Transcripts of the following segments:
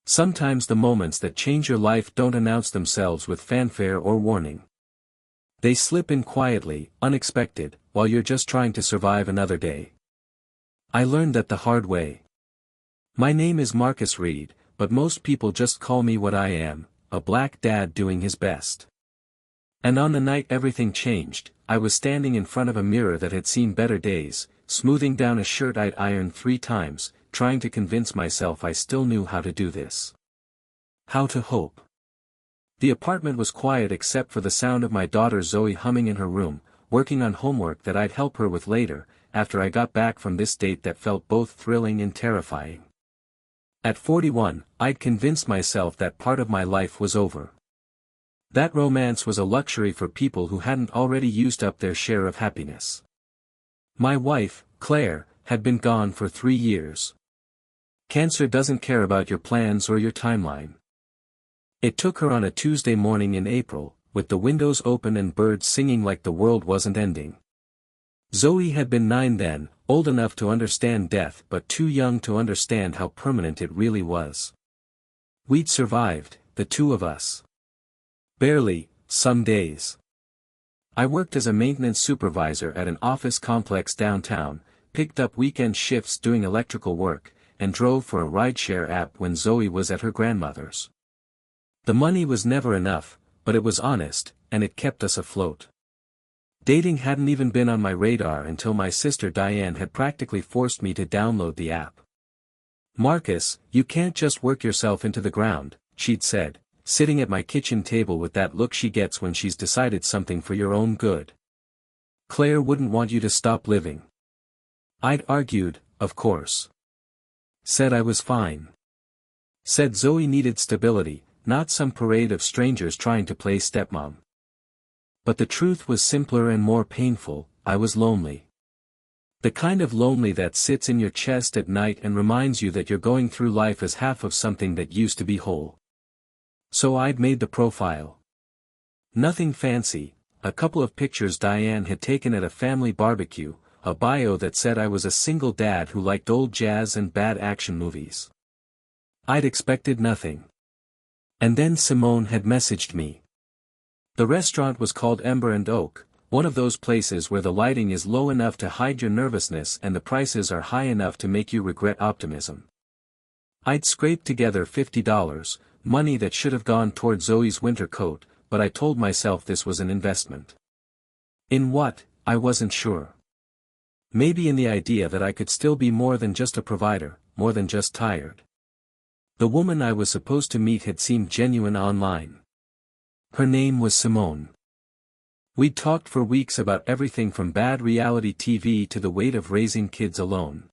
Sometimes the moments that change your life don't announce themselves with fanfare or warning. They slip in quietly, unexpected, while you're just trying to survive another day. I learned that the hard way. My name is Marcus Reed, but most people just call me what I am, a black dad doing his best. And on the night everything changed, I was standing in front of a mirror that had seen better days, smoothing down a shirt I'd ironed 3 times, trying to convince myself I still knew how to do this. How to hope. The apartment was quiet except for the sound of my daughter Zoe humming in her room, working on homework that I'd help her with later, after I got back from this date that felt both thrilling and terrifying. At 41, I'd convinced myself that part of my life was over. That romance was a luxury for people who hadn't already used up their share of happiness. My wife, Claire, had been gone for 3 years. Cancer doesn't care about your plans or your timeline. It took her on a Tuesday morning in April, with the windows open and birds singing like the world wasn't ending. Zoe had been 9 then, old enough to understand death but too young to understand how permanent it really was. We'd survived, the 2 of us. Barely, some days. I worked as a maintenance supervisor at an office complex downtown, picked up weekend shifts doing electrical work, and drove for a rideshare app when Zoe was at her grandmother's. The money was never enough, but it was honest, and it kept us afloat. Dating hadn't even been on my radar until my sister Diane had practically forced me to download the app. "Marcus, you can't just work yourself into the ground," she'd said, sitting at my kitchen table with that look she gets when she's decided something for your own good. "Claire wouldn't want you to stop living." I'd argued, of course. Said I was fine. Said Zoe needed stability, not some parade of strangers trying to play stepmom. But the truth was simpler and more painful. I was lonely. The kind of lonely that sits in your chest at night and reminds you that you're going through life as half of something that used to be whole. So I'd made the profile. Nothing fancy, a couple of pictures Diane had taken at a family barbecue, a bio that said I was a single dad who liked old jazz and bad action movies. I'd expected nothing. And then Simone had messaged me. The restaurant was called Ember Oak, one of those places where the lighting is low enough to hide your nervousness and the prices are high enough to make you regret optimism. I'd scraped together $50, money that should have gone toward Zoe's winter coat, but I told myself this was an investment. In what, I wasn't sure. Maybe in the idea that I could still be more than just a provider, more than just tired. The woman I was supposed to meet had seemed genuine online. Her name was Simone. We'd talked for weeks about everything from bad reality TV to the weight of raising kids alone.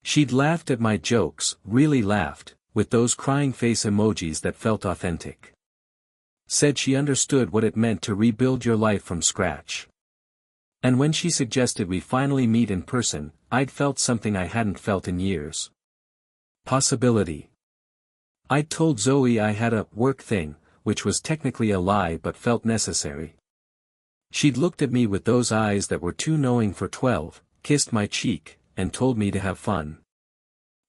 She'd laughed at my jokes, really laughed, with those crying face emojis that felt authentic. Said she understood what it meant to rebuild your life from scratch. And when she suggested we finally meet in person, I'd felt something I hadn't felt in years. Possibility. I'd told Zoe I had a work thing, which was technically a lie but felt necessary. She'd looked at me with those eyes that were too knowing for 12, kissed my cheek, and told me to have fun.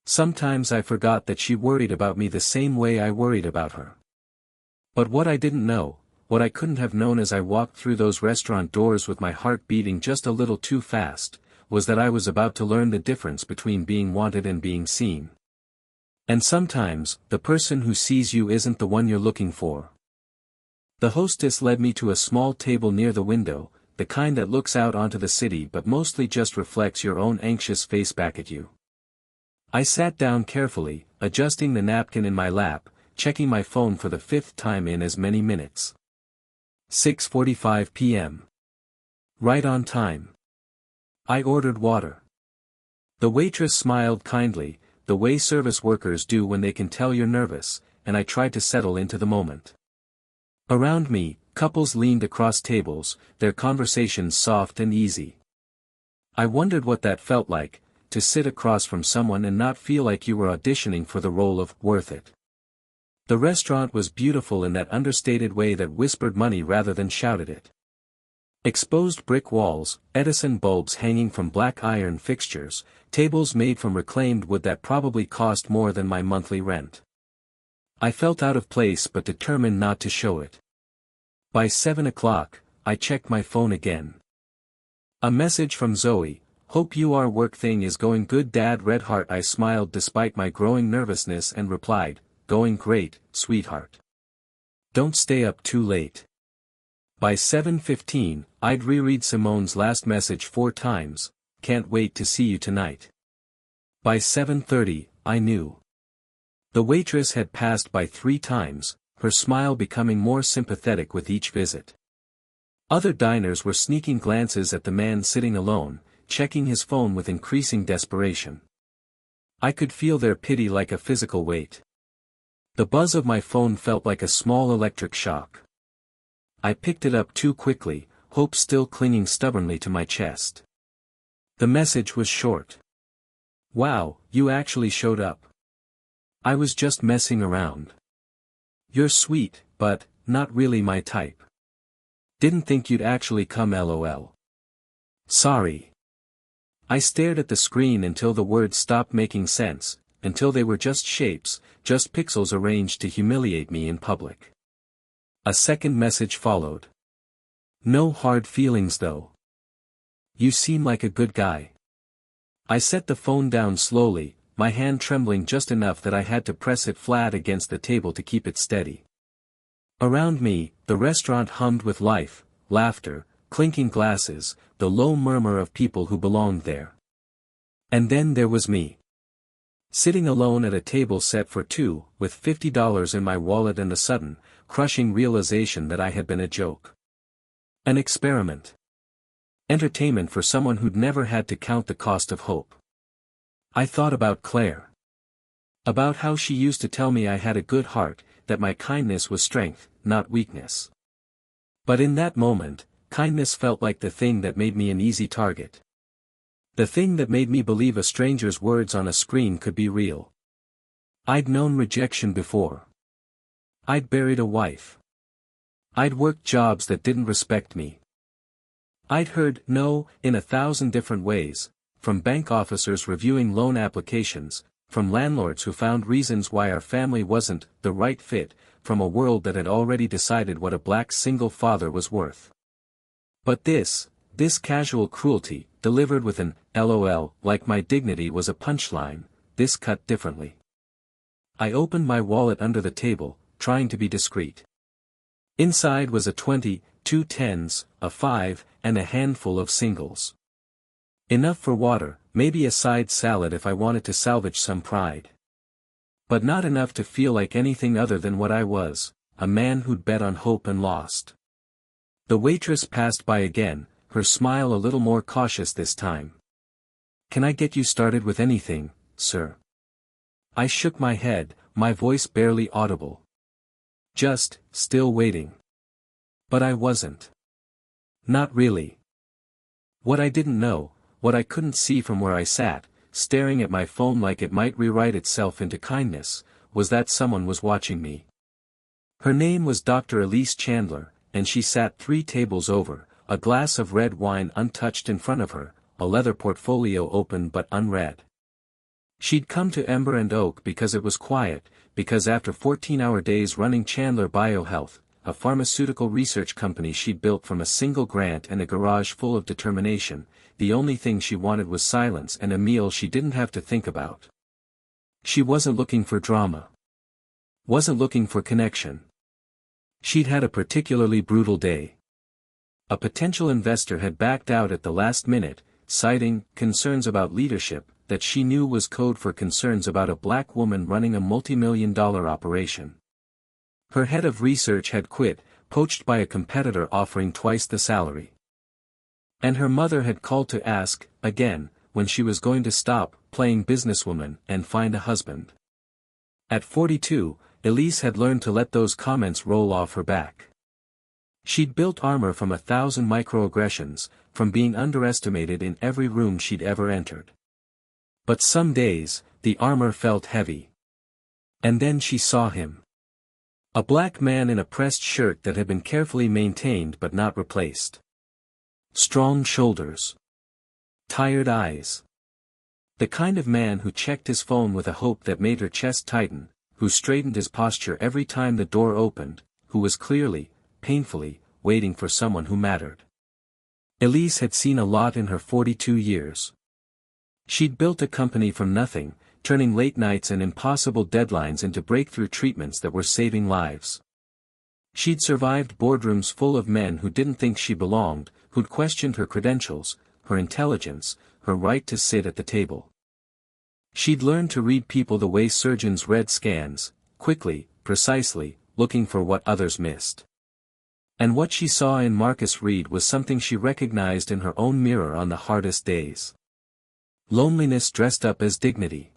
Sometimes I forgot that she worried about me the same way I worried about her. But what I didn't know, what I couldn't have known as I walked through those restaurant doors with my heart beating just a little too fast, was that I was about to learn the difference between being wanted and being seen. And sometimes, the person who sees you isn't the one you're looking for. The hostess led me to a small table near the window, the kind that looks out onto the city but mostly just reflects your own anxious face back at you. I sat down carefully, adjusting the napkin in my lap, checking my phone for the 5th time in as many minutes. 6:45 p.m. Right on time. I ordered water. The waitress smiled kindly, the way service workers do when they can tell you're nervous, and I tried to settle into the moment. Around me, couples leaned across tables, their conversations soft and easy. I wondered what that felt like, to sit across from someone and not feel like you were auditioning for the role of worth it. The restaurant was beautiful in that understated way that whispered money rather than shouted it. Exposed brick walls, Edison bulbs hanging from black iron fixtures, tables made from reclaimed wood that probably cost more than my monthly rent. I felt out of place but determined not to show it. By 7 o'clock, I checked my phone again. A message from Zoe: "Hope your work thing is going good, Dad, red heart." I smiled despite my growing nervousness and replied, "Going great, sweetheart. Don't stay up too late." By 7:15, I'd reread Simone's last message 4 times, "Can't wait to see you tonight." By 7:30, I knew. The waitress had passed by 3 times, her smile becoming more sympathetic with each visit. Other diners were sneaking glances at the man sitting alone, checking his phone with increasing desperation. I could feel their pity like a physical weight. The buzz of my phone felt like a small electric shock. I picked it up too quickly, hope still clinging stubbornly to my chest. The message was short. "Wow, you actually showed up. I was just messing around. You're sweet, but not really my type. Didn't think you'd actually come, lol. Sorry." I stared at the screen until the words stopped making sense, until they were just shapes, just pixels arranged to humiliate me in public. A second message followed. "No hard feelings though. You seem like a good guy." I set the phone down slowly, my hand trembling just enough that I had to press it flat against the table to keep it steady. Around me, the restaurant hummed with life, laughter, clinking glasses, the low murmur of people who belonged there. And then there was me. Sitting alone at a table set for 2, with $50 in my wallet and a sudden, crushing realization that I had been a joke. An experiment. Entertainment for someone who'd never had to count the cost of hope. I thought about Claire. About how she used to tell me I had a good heart, that my kindness was strength, not weakness. But in that moment, kindness felt like the thing that made me an easy target. The thing that made me believe a stranger's words on a screen could be real. I'd known rejection before. I'd buried a wife. I'd worked jobs that didn't respect me. I'd heard no in 1,000 different ways, from bank officers reviewing loan applications, from landlords who found reasons why our family wasn't the right fit, from a world that had already decided what a black single father was worth. But this casual cruelty, delivered with an LOL like my dignity was a punchline, this cut differently. I opened my wallet under the table, trying to be discreet. Inside was a 20, 2 tens, a 5, and a handful of singles. Enough for water, maybe a side salad if I wanted to salvage some pride. But not enough to feel like anything other than what I was, a man who'd bet on hope and lost. The waitress passed by again, her smile a little more cautious this time. "Can I get you started with anything, sir?" I shook my head, my voice barely audible. "Just, still waiting." But I wasn't. Not really. What I didn't know, what I couldn't see from where I sat, staring at my phone like it might rewrite itself into kindness, was that someone was watching me. Her name was Dr. Elise Chandler, and she sat 3 tables over, a glass of red wine untouched in front of her, a leather portfolio open but unread. She'd come to Ember Oak because it was quiet, because after 14-hour days running Chandler BioHealth, a pharmaceutical research company she'd built from a single grant and a garage full of determination, the only thing she wanted was silence and a meal she didn't have to think about. She wasn't looking for drama. Wasn't looking for connection. She'd had a particularly brutal day. A potential investor had backed out at the last minute, citing concerns about leadership that she knew was code for concerns about a black woman running a multi-million-dollar operation. Her head of research had quit, poached by a competitor offering twice the salary. And her mother had called to ask, again, when she was going to stop playing businesswoman and find a husband. At 42, Elise had learned to let those comments roll off her back. She'd built armor from 1,000 microaggressions, from being underestimated in every room she'd ever entered. But some days, the armor felt heavy. And then she saw him. A black man in a pressed shirt that had been carefully maintained but not replaced. Strong shoulders. Tired eyes. The kind of man who checked his phone with a hope that made her chest tighten, who straightened his posture every time the door opened, who was clearly, painfully, waiting for someone who mattered. Elise had seen a lot in her 42 years. She'd built a company from nothing, turning late nights and impossible deadlines into breakthrough treatments that were saving lives. She'd survived boardrooms full of men who didn't think she belonged, who'd questioned her credentials, her intelligence, her right to sit at the table. She'd learned to read people the way surgeons read scans, quickly, precisely, looking for what others missed. And what she saw in Marcus Reed was something she recognized in her own mirror on the hardest days. Loneliness dressed up as dignity.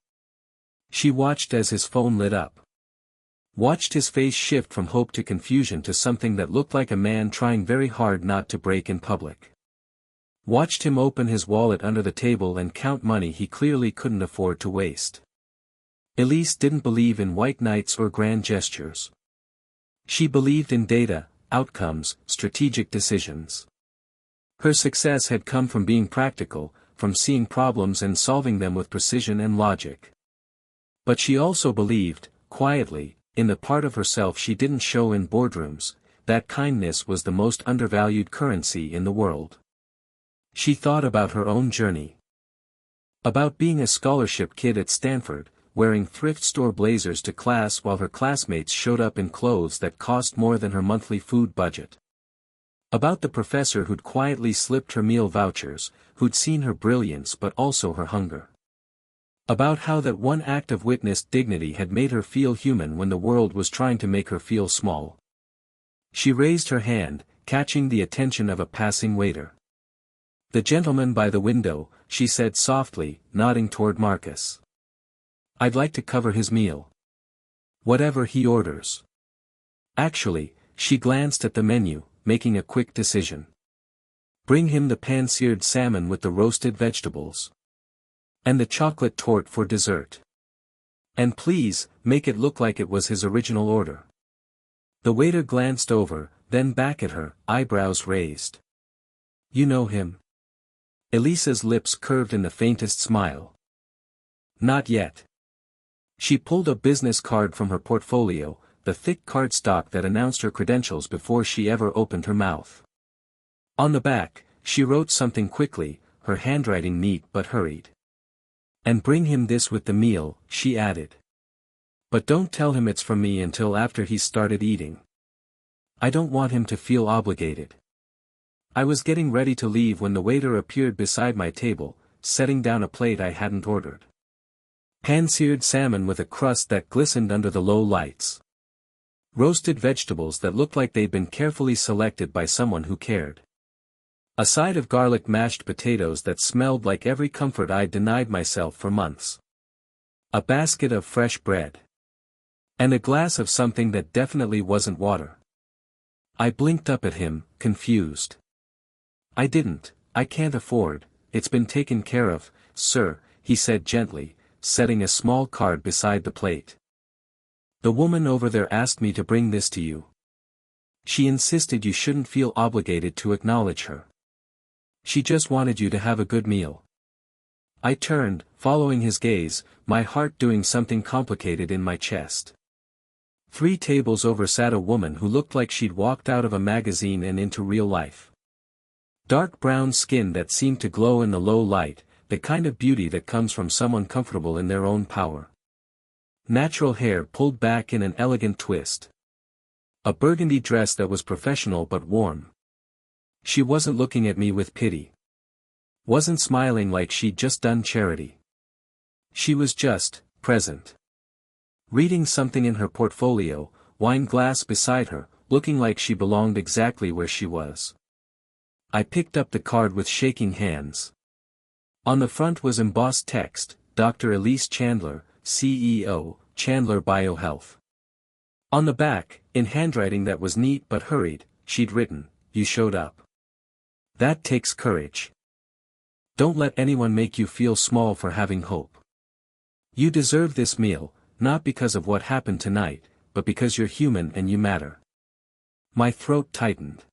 She watched as his phone lit up. Watched his face shift from hope to confusion to something that looked like a man trying very hard not to break in public. Watched him open his wallet under the table and count money he clearly couldn't afford to waste. Elise didn't believe in white knights or grand gestures. She believed in data, outcomes, strategic decisions. Her success had come from being practical, from seeing problems and solving them with precision and logic. But she also believed, quietly, in the part of herself she didn't show in boardrooms, that kindness was the most undervalued currency in the world. She thought about her own journey. About being a scholarship kid at Stanford, wearing thrift store blazers to class while her classmates showed up in clothes that cost more than her monthly food budget. About the professor who'd quietly slipped her meal vouchers, who'd seen her brilliance but also her hunger. About how that one act of witnessed dignity had made her feel human when the world was trying to make her feel small. She raised her hand, catching the attention of a passing waiter. "The gentleman by the window," she said softly, nodding toward Marcus. "I'd like to cover his meal. Whatever he orders." Actually, she glanced at the menu, making a quick decision. Bring him the pan-seared salmon with the roasted vegetables. And the chocolate torte for dessert. And please, make it look like it was his original order. The waiter glanced over, then back at her, eyebrows raised. "You know him?" Elise's lips curved in the faintest smile. "Not yet." She pulled a business card from her portfolio, the thick cardstock that announced her credentials before she ever opened her mouth. On the back, she wrote something quickly, her handwriting neat but hurried. "And bring him this with the meal," she added. "But don't tell him it's from me until after he's started eating. I don't want him to feel obligated." I was getting ready to leave when the waiter appeared beside my table, setting down a plate I hadn't ordered. Pan-seared salmon with a crust that glistened under the low lights. Roasted vegetables that looked like they'd been carefully selected by someone who cared. A side of garlic mashed potatoes that smelled like every comfort I'd denied myself for months. A basket of fresh bread. And a glass of something that definitely wasn't water. I blinked up at him, confused. "I can't afford, it's been taken care of, sir," he said gently, setting a small card beside the plate. "The woman over there asked me to bring this to you. She insisted you shouldn't feel obligated to acknowledge her. She just wanted you to have a good meal." I turned, following his gaze, my heart doing something complicated in my chest. 3 tables over sat a woman who looked like she'd walked out of a magazine and into real life. Dark brown skin that seemed to glow in the low light, the kind of beauty that comes from someone comfortable in their own power. Natural hair pulled back in an elegant twist. A burgundy dress that was professional but warm. She wasn't looking at me with pity. Wasn't smiling like she'd just done charity. She was just, present. Reading something in her portfolio, wine glass beside her, looking like she belonged exactly where she was. I picked up the card with shaking hands. On the front was embossed text, Dr. Elise Chandler, CEO, Chandler BioHealth. On the back, in handwriting that was neat but hurried, she'd written, "You showed up. That takes courage. Don't let anyone make you feel small for having hope. You deserve this meal, not because of what happened tonight, but because you're human and you matter." My throat tightened.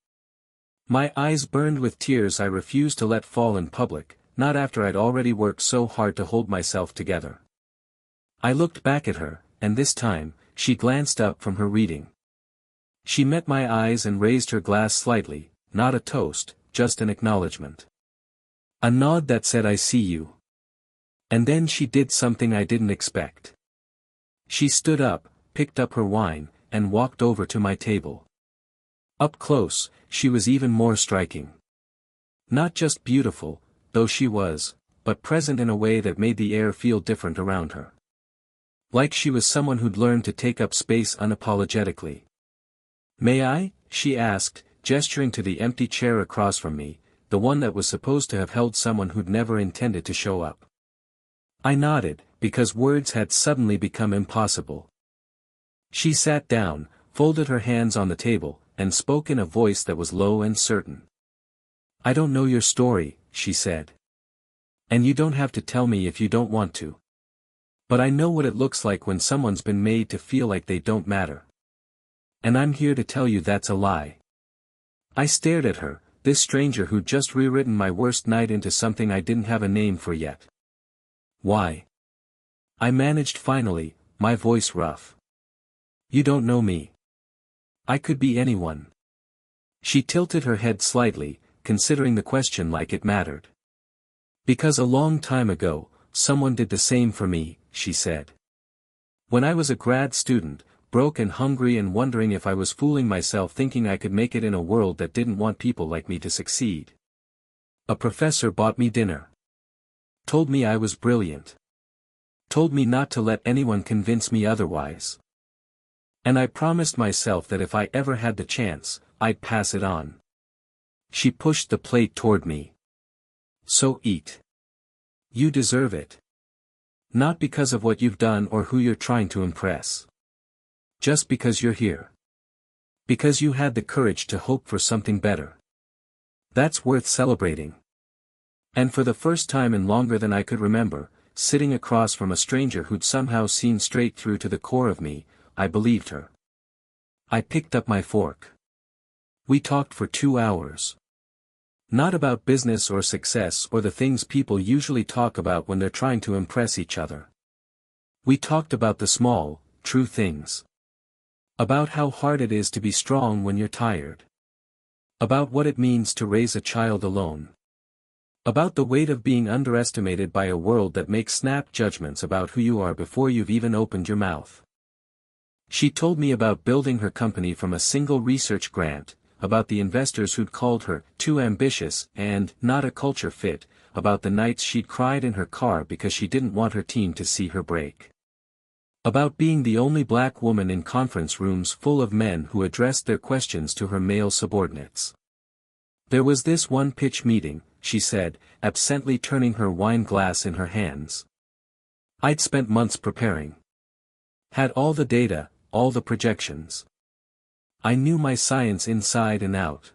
My eyes burned with tears I refused to let fall in public, not after I'd already worked so hard to hold myself together. I looked back at her, and this time, she glanced up from her reading. She met my eyes and raised her glass slightly, not a toast, just an acknowledgement. A nod that said I see you. And then she did something I didn't expect. She stood up, picked up her wine, and walked over to my table. Up close, she was even more striking. Not just beautiful, though she was, but present in a way that made the air feel different around her. Like she was someone who'd learned to take up space unapologetically. "May I?" she asked, gesturing to the empty chair across from me, the one that was supposed to have held someone who'd never intended to show up. I nodded, because words had suddenly become impossible. She sat down, folded her hands on the table, and spoke in a voice that was low and certain. "I don't know your story," she said. "And you don't have to tell me if you don't want to. But I know what it looks like when someone's been made to feel like they don't matter. And I'm here to tell you that's a lie." I stared at her, this stranger who'd just rewritten my worst night into something I didn't have a name for yet. "Why?" I managed finally, my voice rough. "You don't know me. I could be anyone." She tilted her head slightly, considering the question like it mattered. "Because a long time ago, someone did the same for me," she said. "When I was a grad student, broke and hungry and wondering if I was fooling myself thinking I could make it in a world that didn't want people like me to succeed. A professor bought me dinner. Told me I was brilliant. Told me not to let anyone convince me otherwise. And I promised myself that if I ever had the chance, I'd pass it on." She pushed the plate toward me. "So eat. You deserve it. Not because of what you've done or who you're trying to impress. Just because you're here. Because you had the courage to hope for something better. That's worth celebrating." And for the first time in longer than I could remember, sitting across from a stranger who'd somehow seen straight through to the core of me, I believed her. I picked up my fork. We talked for 2 hours. Not about business or success or the things people usually talk about when they're trying to impress each other. We talked about the small, true things. About how hard it is to be strong when you're tired. About what it means to raise a child alone. About the weight of being underestimated by a world that makes snap judgments about who you are before you've even opened your mouth. She told me about building her company from a single research grant, about the investors who'd called her too ambitious and not a culture fit, about the nights she'd cried in her car because she didn't want her team to see her break. About being the only black woman in conference rooms full of men who addressed their questions to her male subordinates. "There was this one pitch meeting," she said, absently turning her wine glass in her hands. "I'd spent months preparing. Had all the data, all the projections. I knew my science inside and out.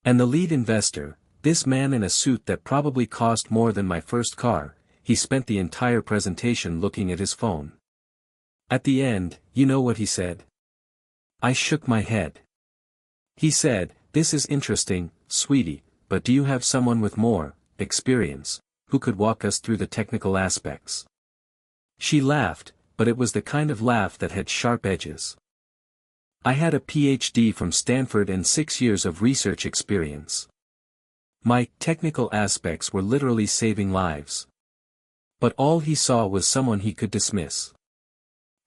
And the lead investor, this man in a suit that probably cost more than my first car, he spent the entire presentation looking at his phone. At the end, you know what he said?" I shook my head. He said, "This is interesting, sweetie, but do you have someone with more experience, who could walk us through the technical aspects?" She laughed, but it was the kind of laugh that had sharp edges. "I had a PhD from Stanford and 6 years of research experience. My technical aspects were literally saving lives." But all he saw was someone he could dismiss.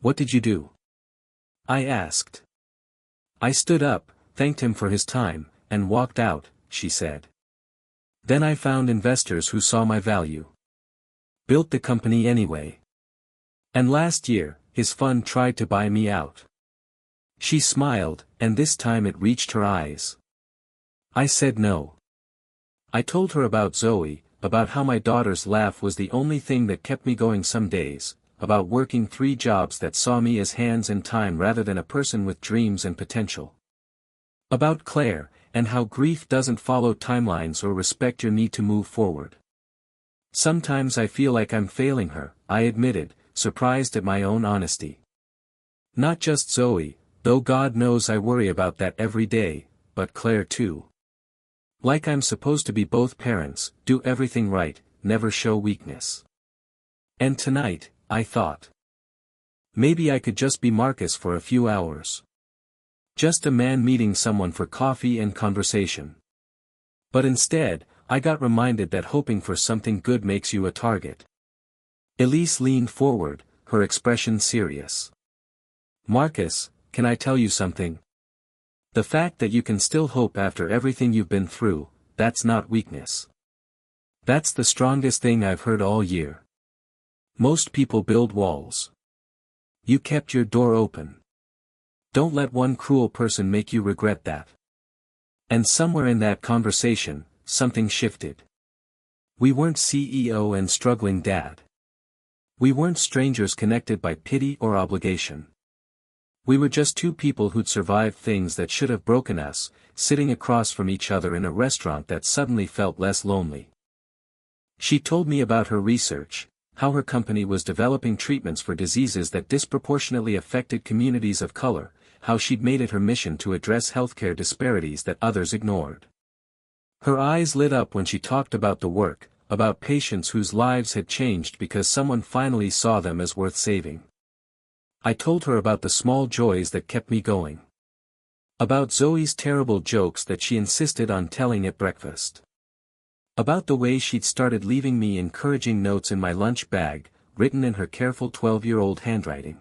"What did you do?" I asked. "I stood up, thanked him for his time, and walked out," she said. "Then I found investors who saw my value. Built the company anyway. And last year, his fund tried to buy me out." She smiled, and this time it reached her eyes. I said no. I told her about Zoe, about how my daughter's laugh was the only thing that kept me going some days, about working 3 jobs that saw me as hands and time rather than a person with dreams and potential. About Claire, and how grief doesn't follow timelines or respect your need to move forward. "Sometimes I feel like I'm failing her," I admitted, surprised at my own honesty. "Not just Zoe, though God knows I worry about that every day, but Claire too. Like I'm supposed to be both parents, do everything right, never show weakness. And tonight, I thought. Maybe I could just be Marcus for a few hours. Just a man meeting someone for coffee and conversation. But instead, I got reminded that hoping for something good makes you a target. Elise leaned forward, her expression serious. Marcus, can I tell you something? The fact that you can still hope after everything you've been through, that's not weakness. That's the strongest thing I've heard all year. Most people build walls. You kept your door open. Don't let one cruel person make you regret that. And somewhere in that conversation, something shifted. We weren't CEO and struggling dad. We weren't strangers connected by pity or obligation. We were just two people who'd survived things that should have broken us, sitting across from each other in a restaurant that suddenly felt less lonely. She told me about her research, how her company was developing treatments for diseases that disproportionately affected communities of color, how she'd made it her mission to address healthcare disparities that others ignored. Her eyes lit up when she talked about the work, about patients whose lives had changed because someone finally saw them as worth saving. I told her about the small joys that kept me going. About Zoe's terrible jokes that she insisted on telling at breakfast. About the way she'd started leaving me encouraging notes in my lunch bag, written in her careful 12-year-old handwriting.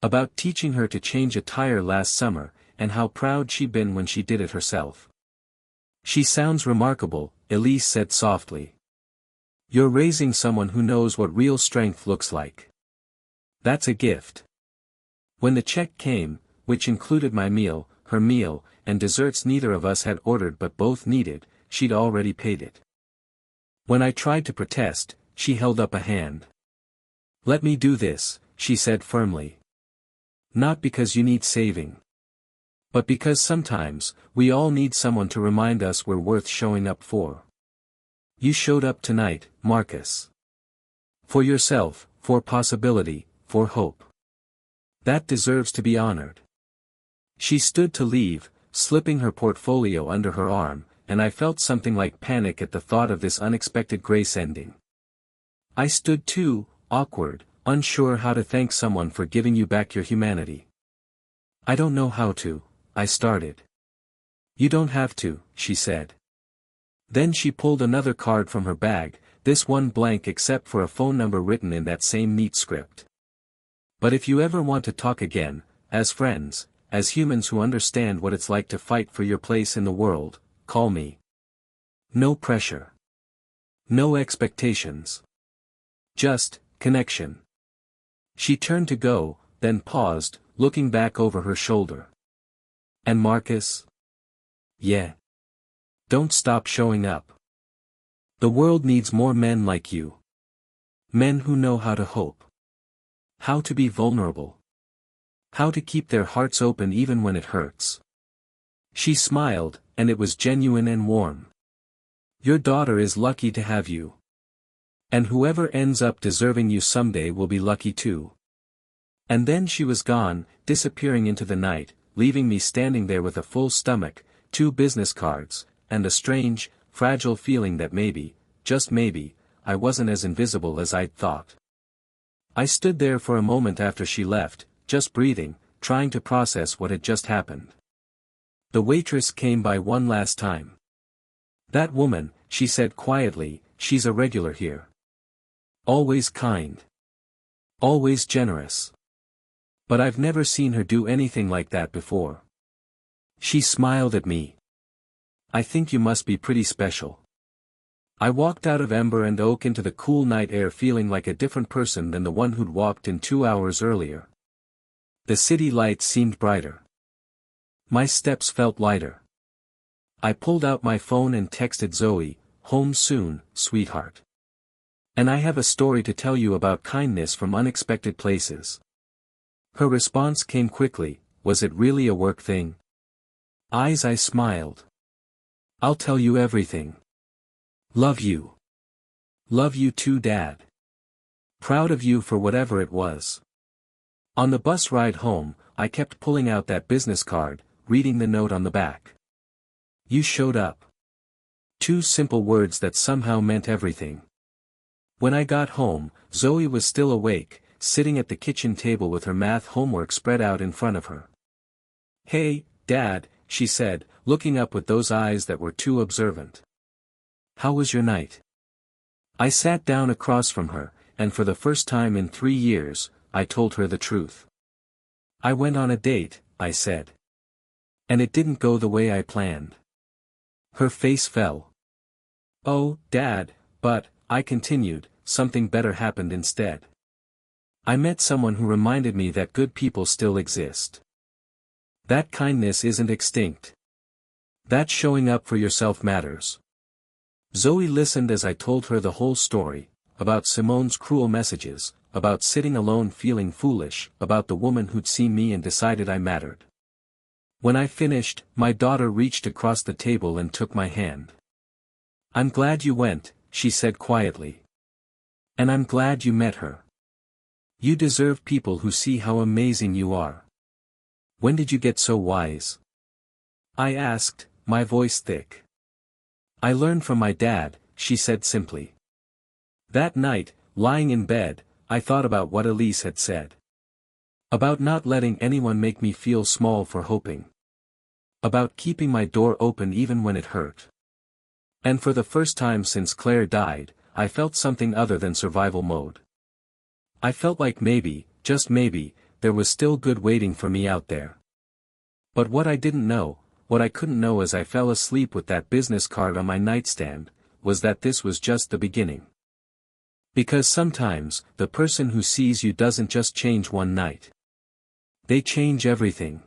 About teaching her to change a tire last summer, and how proud she'd been when she did it herself. She sounds remarkable, Elise said softly. You're raising someone who knows what real strength looks like. That's a gift. When the check came, which included my meal, her meal, and desserts neither of us had ordered but both needed, she'd already paid it. When I tried to protest, she held up a hand. Let me do this, she said firmly. Not because you need saving. But because sometimes, we all need someone to remind us we're worth showing up for. You showed up tonight, Marcus. For yourself, for possibility, for hope. That deserves to be honored. She stood to leave, slipping her portfolio under her arm, and I felt something like panic at the thought of this unexpected grace ending. I stood too, awkward, unsure how to thank someone for giving you back your humanity. I don't know how to, I started. You don't have to, she said. Then she pulled another card from her bag, this one blank except for a phone number written in that same neat script. But if you ever want to talk again, as friends, as humans who understand what it's like to fight for your place in the world, call me. No pressure. No expectations. Just, connection. She turned to go, then paused, looking back over her shoulder. And Marcus? Yeah. Don't stop showing up. The world needs more men like you. Men who know how to hope. How to be vulnerable. How to keep their hearts open even when it hurts. She smiled, and it was genuine and warm. Your daughter is lucky to have you. And whoever ends up deserving you someday will be lucky too. And then she was gone, disappearing into the night, leaving me standing there with a full stomach, 2 business cards, and a strange, fragile feeling that maybe, just maybe, I wasn't as invisible as I'd thought. I stood there for a moment after she left, just breathing, trying to process what had just happened. The waitress came by one last time. That woman, she said quietly, she's a regular here. Always kind. Always generous. But I've never seen her do anything like that before. She smiled at me. I think you must be pretty special. I walked out of Ember and Oak into the cool night air feeling like a different person than the one who'd walked in 2 hours earlier. The city lights seemed brighter. My steps felt lighter. I pulled out my phone and texted Zoe, home soon, sweetheart. And I have a story to tell you about kindness from unexpected places. Her response came quickly, was it really a work thing? I smiled. I'll tell you everything. Love you. Love you too, Dad. Proud of you for whatever it was. On the bus ride home, I kept pulling out that business card, reading the note on the back. You showed up. 2 simple words that somehow meant everything. When I got home, Zoe was still awake, sitting at the kitchen table with her math homework spread out in front of her. "Hey, Dad," she said, looking up with those eyes that were too observant. "How was your night?" I sat down across from her, and for the first time in 3 years, I told her the truth. "I went on a date," I said. "And it didn't go the way I planned." Her face fell. "Oh, Dad, but," I continued, "something better happened instead. I met someone who reminded me that good people still exist. That kindness isn't extinct. That showing up for yourself matters." Zoe listened as I told her the whole story, about Simone's cruel messages, about sitting alone feeling foolish, about the woman who'd seen me and decided I mattered. When I finished, my daughter reached across the table and took my hand. "I'm glad you went," she said quietly. "And I'm glad you met her. You deserve people who see how amazing you are." "When did you get so wise?" I asked, my voice thick. "I learned from my dad," she said simply. That night, lying in bed, I thought about what Elise had said. About not letting anyone make me feel small for hoping. About keeping my door open even when it hurt. And for the first time since Claire died, I felt something other than survival mode. I felt like maybe, just maybe, there was still good waiting for me out there. But what I didn't know, what I couldn't know as I fell asleep with that business card on my nightstand, was that this was just the beginning. Because sometimes, the person who sees you doesn't just change one night. They change everything.